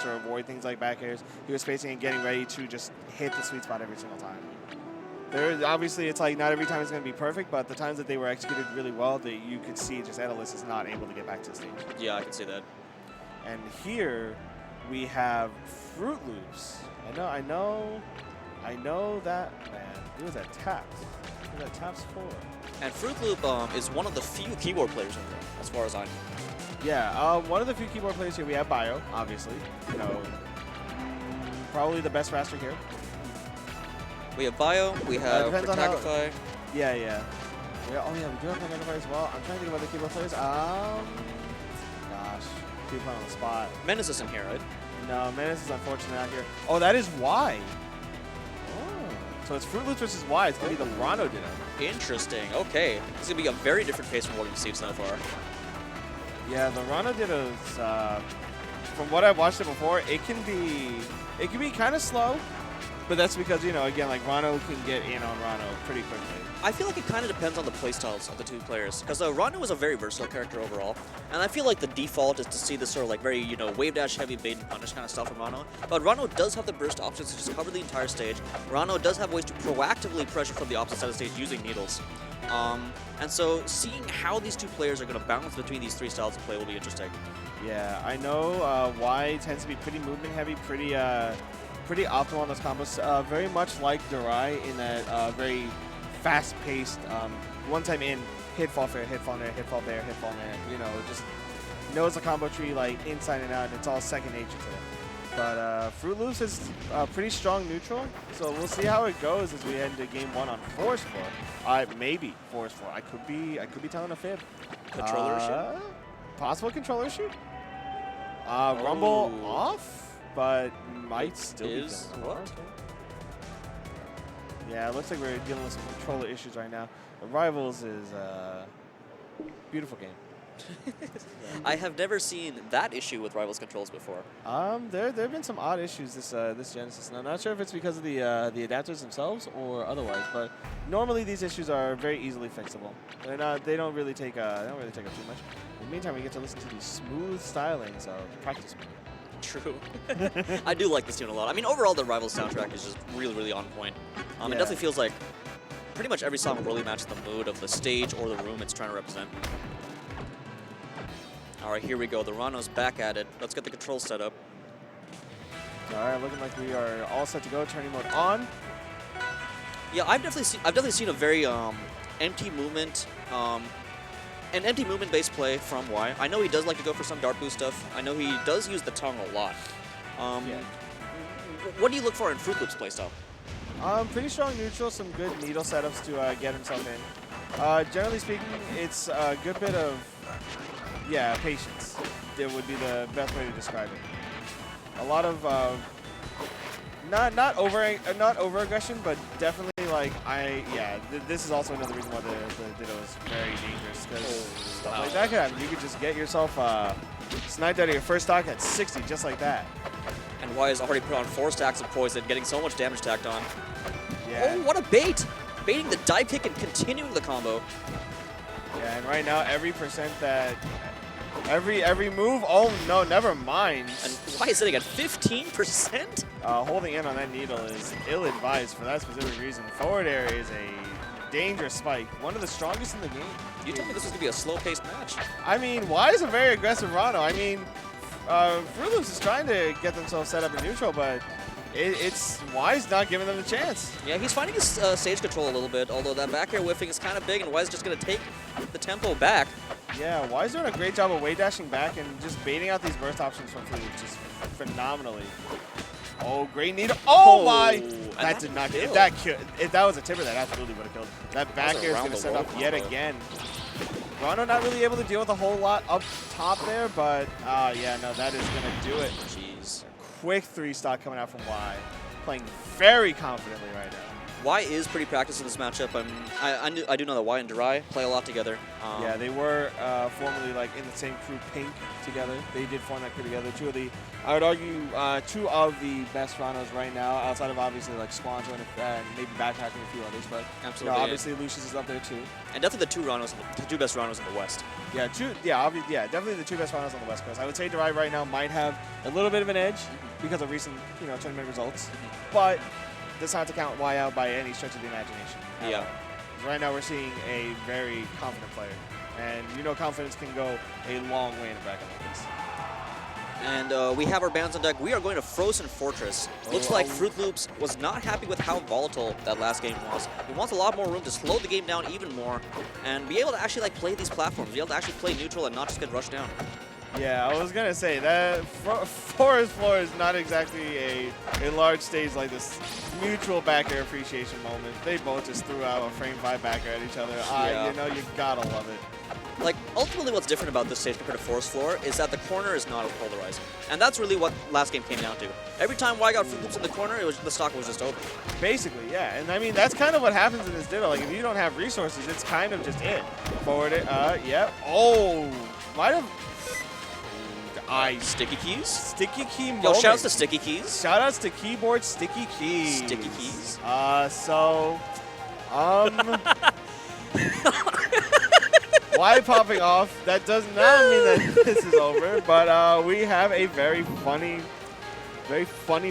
to avoid things like back airs. He was spacing and getting ready to just hit the sweet spot every single time. Obviously, it's like not every time is going to be perfect, but the times that they were executed really well, that you could see just Edelus is not able to get back to the stage. Yeah, I can see that. And here we have Fruit Loops. I know that, man. He was at Taps. He was at Taps 4. And Fruit Loop is one of the few keyboard players in there, as far as I know. Yeah, one of the few keyboard players here. We have Bio, obviously. You know, probably the best raster here. We have Bio, we have Protagify. Yeah. Oh yeah, we do have Protagify as well. I'm trying to think about the keyboard players. Gosh, keep playing on the spot. Menace isn't here, right? No, Menace is unfortunately not here. Oh, that is why. Oh. So it's Fruit Loops versus Y. It's going to be the Rano Ditto. Interesting. Okay. This is going to be a very different pace from what we've seen so far. Yeah, the Rano Dittos, from what I've watched it before, it can be kind of slow. But that's because, you know, again, like Rano can get in on Rano pretty quickly. I feel like it kind of depends on the playstyles of the two players. Because Rano is a very versatile character overall. And I feel like the default is to see this sort of like very, you know, wave dash, heavy bait and punish kind of stuff from Rano. But Rano does have the burst options to just cover the entire stage. Rano does have ways to proactively pressure from the opposite side of the stage using needles. And so seeing how these two players are going to balance between these three styles of play will be interesting. Yeah, I know Y tends to be pretty movement heavy, pretty optimal on those combos. Very much like Durai in that very fast-paced, one time in, hit, fall, fair, hit, fall, nair, hit, fall, bear, hit, fall, nair. You know, just knows the combo tree like inside and out, and it's all second nature to it. But Fruit Loops is pretty strong neutral, so we'll see how it goes as we head into game 1 on Force 4. Maybe Force 4. I could be telling a fib. Controller issue? Possible controller issue. Rumble off, but might still be what? Okay. Yeah, it looks like we're dealing with some controller issues right now. The Rivals is a beautiful game. I have never seen that issue with Rivals controls before. There have been some odd issues this Genesis. And I'm not sure if it's because of the adapters themselves or otherwise, but normally these issues are very easily fixable. They don't really take up too much. In the meantime, we get to listen to the smooth stylings of Practice Mode. True. I do like this tune a lot. I mean, overall, the Rivals soundtrack is just really, really on point. It definitely feels like pretty much every song really matches the mood of the stage or the room it's trying to represent. All right, here we go. The Rano's back at it. Let's get the controls set up. All right, looking like we are all set to go. Turning mode on. Yeah, I've definitely seen a very empty movement, an empty movement-based play from Y. I know he does like to go for some dart boost stuff. I know he does use the tongue a lot. What do you look for in Fruit Loops playstyle? Pretty strong neutral, some good needle setups to get himself in. Generally speaking, it's a good bit of patience. That would be the best way to describe it. A lot of not over aggression, but definitely like this is also another reason why the Ditto is very dangerous, because stuff like that could happen. You could just get yourself sniped out of your first stock at 60 just like that. And Y has already put on 4 stacks of poison, getting so much damage tacked on. Yeah. Oh, what a bait! Baiting the dive kick and continuing the combo. Yeah, and right now every move. Oh no, never mind. And Y is sitting at 15%. Holding in on that needle is ill-advised for that specific reason. Forward air is a dangerous spike, one of the strongest in the game. You told me this was gonna be a slow-paced match. I mean, Y is a very aggressive Rano. I mean, Fruit Loops is trying to get themselves set up in neutral, but it's Y's not giving them the chance. Yeah, he's finding his stage control a little bit, although that back air whiffing is kind of big, and Y's just going to take the tempo back. Yeah, Y's doing a great job of wave dashing back and just baiting out these burst options from Fruit Loops just phenomenally. Oh, great needle. Oh my! That did not kill. If that was a tipper, that absolutely would have killed. That back air is going to set up yet again. Rano not really able to deal with a whole lot up top there, but yeah, no, that is going to do it. Jeez. Quick 3 stock coming out from Y. Playing very confidently right now. Y is pretty practiced in this matchup. I do know that Y and Durai play a lot together. Yeah, they were formerly like in the same crew, Pink, together. They did form that crew together. I would argue, two of the best Ranos right now, outside of obviously like Squanto and maybe Backpacking and a few others. But absolutely, you know, obviously Lucius is up there too. And definitely the two best Ranos in the West. Yeah, definitely the two best Ranos on the West Coast. I would say Durai right now might have a little bit of an edge because of recent, tournament results, but that's not to count Y out by any stretch of the imagination. Yeah. Right now we're seeing a very confident player, and confidence can go a long way in a bracket like this. And we have our bans on deck. We are going to Frozen Fortress. Looks like Fruit Loops was not happy with how volatile that last game was. He wants a lot more room to slow the game down even more and be able to actually play these platforms, be able to actually play neutral and not just get rushed down. Yeah, I was going to say that Forest Floor is not exactly a large stage like this mutual back air appreciation moment. They both just threw out a frame 5 back air at each other. Yeah. You gotta love it. Like, ultimately what's different about this stage compared to Forest Floor is that the corner is not as polarizing. And that's really what last game came down to. Every time Y got Fruit Loops in the corner, the stock was just over. Basically, yeah. And I mean, that's kind of what happens in this ditto. Like, if you don't have resources, it's kind of just it. Forward it, yep. Oh, might have... Sticky keys? Sticky key moment. Yo, shoutouts to Sticky Keys. Shoutouts to keyboard Sticky Keys. Sticky Keys. Why popping off? That does not mean that this is over, but we have a very funny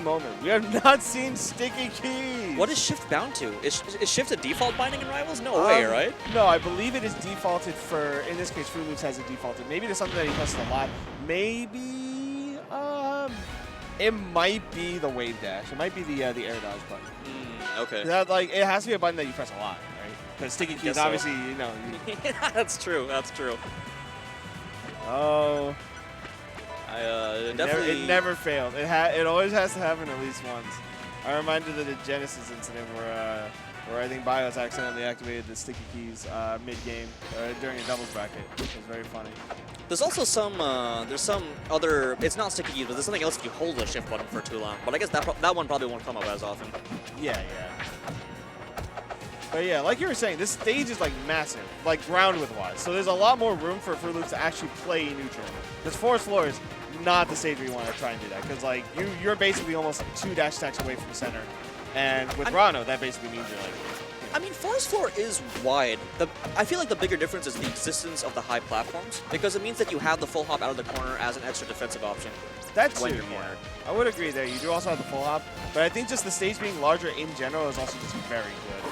moment. We have not seen Sticky Keys. What is Shift bound to? Is Shift a default binding in Rivals? No way, right? No, I believe it is defaulted for, in this case, Fruit Loops has it defaulted. Maybe it's something that he presses a lot. Maybe, it might be the wave dash. It might be the air dodge button. Okay. That, it has to be a button that you press a lot, right? Because Sticky Keys, obviously, Yeah, that's true. That's true. Oh. Definitely. It never failed. It always has to happen at least once. I reminded of the Genesis incident where I think Bios accidentally activated the Sticky Keys mid-game during a doubles bracket, which was very funny. There's also some other, it's not Sticky Keys, but there's something else if you hold the shift button for too long. But I guess that one probably won't come up as often. Yeah. But yeah, like you were saying, this stage is massive, ground width wise. So there's a lot more room for Fruit Loops to actually play neutral. This Forest Floor is not the stage where you want to try and do that, because you're basically almost 2 dash attacks away from center. And with Rano, that basically means you're I mean, Forest Floor is wide. I feel like the bigger difference is the existence of the high platforms, because it means that you have the full hop out of the corner as an extra defensive option. That's when true, you're cornered. I would agree there. You do also have the full hop, but I think just the stage being larger in general is also just very good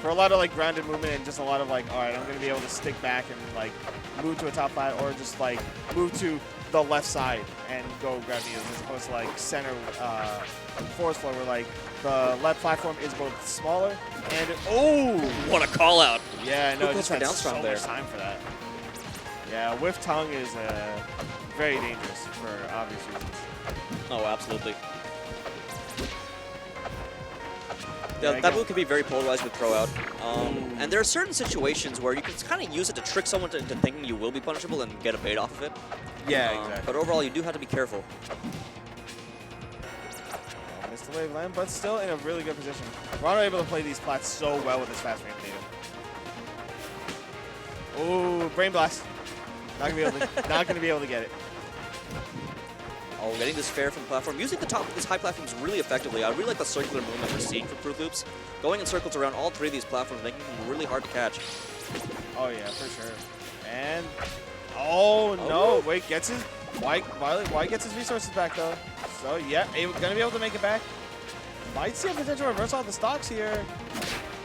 for a lot of grounded movement and just a lot of all right, I'm going to be able to stick back and move to a top 5 or just move to the left side and go grab needles, as opposed to center Forest Floor where the left platform is both smaller and what a call out! Yeah, no, just had down so strong there. much time for that. Yeah, whiff tongue is very dangerous for obvious reasons. Oh, absolutely. Yeah, that move can be very polarized with throw out. And there are certain situations where you can kind of use it to trick someone into thinking you will be punishable and get a bait off of it. Yeah, exactly. But overall, you do have to be careful. Missed the wave land, but still in a really good position. Rano able to play these plats so well with his fast range data. Ooh, Brain Blast. Not gonna be able to get it. Oh, getting this fair from the platform. Using these high platforms really effectively. I really like the circular movement we're seeing from Fruit Loops. Going in circles around all 3 of these platforms, making them really hard to catch. Oh yeah, for sure. And no, wait, gets his White gets his resources back though. So yeah, gonna be able to make it back. Might see a potential reversal of the stocks here.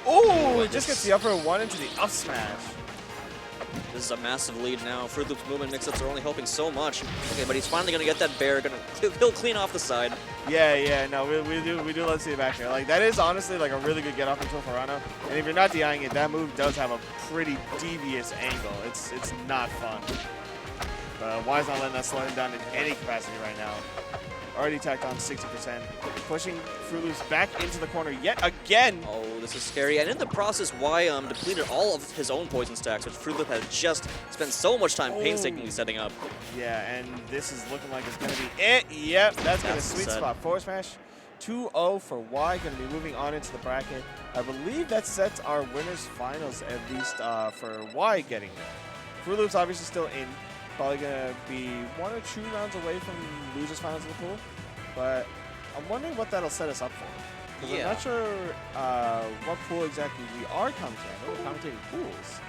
Oh, it just gets the upper 1 into the up smash. This is a massive lead now. Fruit Loops movement mix-ups are only helping so much. Okay, but he's finally gonna get that bear. He'll clean off the side. Yeah. No, we do love to see it back there. That is honestly a really good get off control for Rano. And if you're not DIing it, that move does have a pretty devious angle. It's not fun. But Y's not letting that slow him down in any capacity right now. Already tacked on 60%. Pushing Fruit Loops back into the corner yet again. Oh, this is scary. And in the process, Y depleted all of his own poison stacks, which Fruit Loop has just spent so much time painstakingly setting up. Yeah, and this is looking like it's going to be it. Yep, that's going to sweet spot. Forward smash 2-0 for Y, going to be moving on into the bracket. I believe that sets our winners finals, at least for Y getting there. Fruit Loops obviously still in, probably going to be 1 or 2 rounds away from losers finals of the pool, but I'm wondering what that'll set us up for. Because I'm not sure what pool exactly we are commentating. I know we're commentating pools,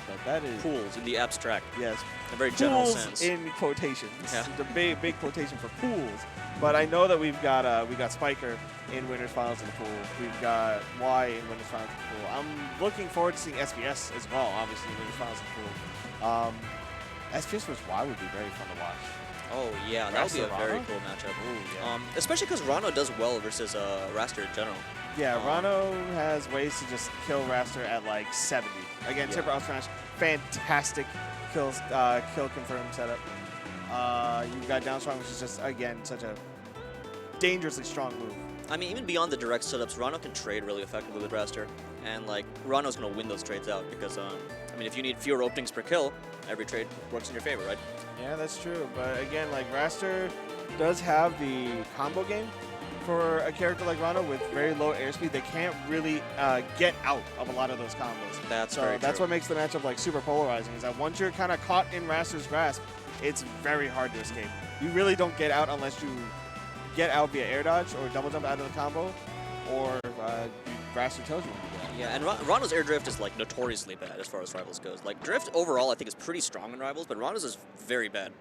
but that is... Pools in the abstract. Yes. In a very general pools sense. in quotations. Yeah. The big quotation for pools. But I know that we've got Spiker in winners finals in the pool. We've got Y in winners finals in the pool. I'm looking forward to seeing SBS as well, obviously, in winners finals in the pool. SBS versus Y would be very fun to watch. Oh yeah, that would be a very cool matchup. Ooh, yeah. Especially because Rano does well versus Raster in general. Yeah, Rano has ways to just kill Raster at like 70. Again, Tipper up smash, fantastic kill confirm setup. You've got down strong, which is just again such a dangerously strong move. I mean, even beyond the direct setups, Rano can trade really effectively with Raster, and like Rano's gonna win those trades out because I mean, if you need fewer openings per kill, every trade works in your favor, right? Yeah, that's true. But again, like Raster does have the combo game for a character like Rano with very low airspeed. They can't really get out of a lot of those combos. That's what makes the matchup like super polarizing. Is that once you're kind of caught in Raster's grasp, it's very hard to escape. You really don't get out unless you get out via air dodge or double jump out of the combo, or Raster tells you when to get out. Yeah, and Rano's air drift is like notoriously bad as far as Rivals goes. Like drift overall, I think is pretty strong in Rivals, but Rano's is very bad.